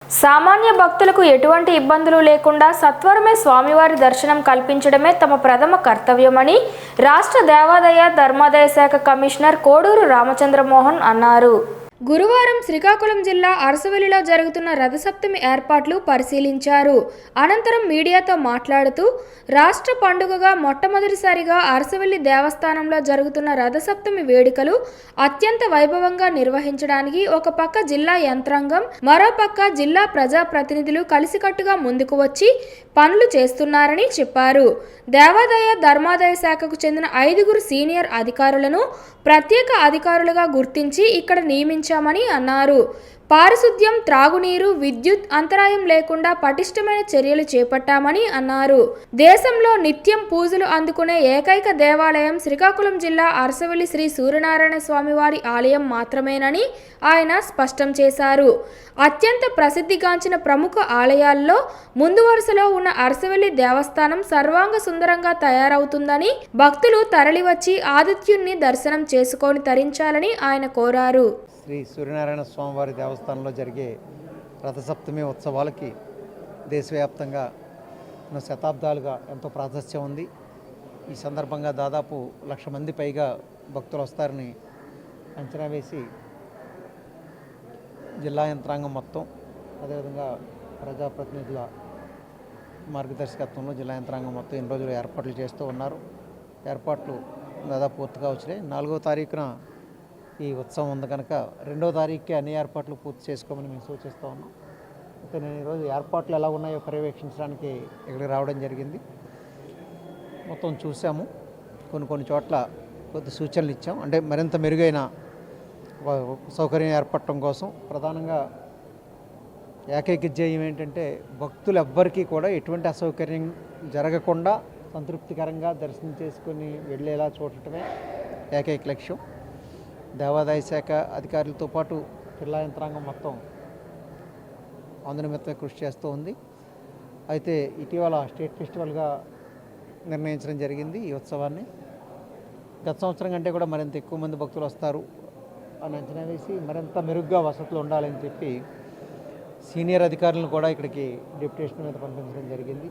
సామాన్య భక్తులకు ఎటువంటి ఇబ్బందులు లేకుండా సత్వరమే స్వామివారి దర్శనం కల్పించడమే తమ ప్రథమ కర్తవ్యమని రాష్ట్ర దేవాదాయ ధర్మాదాయ శాఖ కమిషనర్ కోడూరు రామచంద్రమోహన్ అన్నారు. గురువారం శ్రీకాకుళం జిల్లా అరసవల్లిలో జరుగుతున్న రథసప్తమి ఏర్పాట్లు పరిశీలించారు. అనంతరం మీడియాతో మాట్లాడుతూ రాష్ట్ర పండుగగా మొట్టమొదటిసారిగా అరసవల్లి దేవస్థానంలో జరుగుతున్న రథసప్తమి వేడుకలు అత్యంత వైభవంగా నిర్వహించడానికి ఒక పక్క జిల్లా యంత్రాంగం, మరోపక్క జిల్లా ప్రజాప్రతినిధులు కలిసికట్టుగా ముందుకు వచ్చి పనులు చేస్తున్నారని చెప్పారు. దేవాదాయ ధర్మాదాయ శాఖకు చెందిన 5 సీనియర్ అధికారులను ప్రత్యేక అధికారులుగా గుర్తించి ఇక్కడ నియమించామని అన్నారు. పారిశుద్ధ్యం, త్రాగునీరు, విద్యుత్ అంతరాయం లేకుండా పటిష్టమైన చర్యలు చేపట్టామని అన్నారు. దేశంలో నిత్యం పూజలు అందుకునే ఏకైక దేవాలయం శ్రీకాకుళం జిల్లా అరసవల్లి శ్రీ సూర్యనారాయణ స్వామివారి ఆలయం మాత్రమేనని ఆయన స్పష్టం చేశారు. అత్యంత ప్రసిద్ధిగాంచిన ప్రముఖ ఆలయాల్లో ముందు వరుసలో ఉన్న అరసవల్లి దేవస్థానం సర్వాంగ సుందరంగా తయారవుతుందని, భక్తులు తరలివచ్చి ఆదిత్యుణ్ణి దర్శనం చేసుకొని తరించాలని ఆయన కోరారు. శ్రీ సూర్యనారాయణ స్వామివారి దేవస్థానంలో జరిగే రథసప్తమి ఉత్సవాలకి దేశవ్యాప్తంగా శతాబ్దాలుగా ఎంతో ప్రాశస్త్యం ఉంది. ఈ సందర్భంగా దాదాపు 1,00,000 మంది పైగా భక్తులు వస్తారని అంచనా వేసి జిల్లా యంత్రాంగం మొత్తం, అదేవిధంగా ప్రజాప్రతినిధుల మార్గదర్శకత్వంలో జిల్లా యంత్రాంగం మొత్తం 2 రోజులు ఏర్పాట్లు చేస్తూ ఉన్నారు. ఏర్పాట్లు దాదాపు పూర్తిగా వచ్చినాయి. 4వ తారీఖున ఈ ఉత్సవం ఉంది కనుక 2వ తారీఖుకి అన్ని ఏర్పాట్లు పూర్తి చేసుకోమని మేము సూచిస్తూ ఉన్నాం. అయితే నేను ఈరోజు ఏర్పాట్లు ఎలా ఉన్నాయో పర్యవేక్షించడానికి ఇక్కడికి రావడం జరిగింది. మొత్తం చూసాము. కొన్ని చోట్ల కొద్ది సూచనలు ఇచ్చాం. అంటే మరింత మెరుగైన సౌకర్యం ఏర్పడటం కోసం ప్రధానంగా ఏకైక ధ్యేయం ఏంటంటే భక్తులు ఎవ్వరికీ కూడా ఎటువంటి అసౌకర్యం జరగకుండా సంతృప్తికరంగా దర్శనం చేసుకొని వెళ్ళేలా చూడటమే ఏకైక లక్ష్యం. దేవాదాయ శాఖ అధికారులతో పాటు జిల్లా యంత్రాంగం మొత్తం అందునిమిత్తమే కృషి చేస్తూ ఉంది. అయితే ఇటీవల స్టేట్ ఫెస్టివల్గా నిర్ణయించడం జరిగింది ఈ ఉత్సవాన్ని. గత సంవత్సరం కంటే కూడా మరింత ఎక్కువ మంది భక్తులు వస్తారు అని అంచనా వేసి మరింత మెరుగ్గా వసతులు ఉండాలని చెప్పి సీనియర్ అధికారులను కూడా ఇక్కడికి డెప్యుటేషన్ మీద పంపించడం జరిగింది.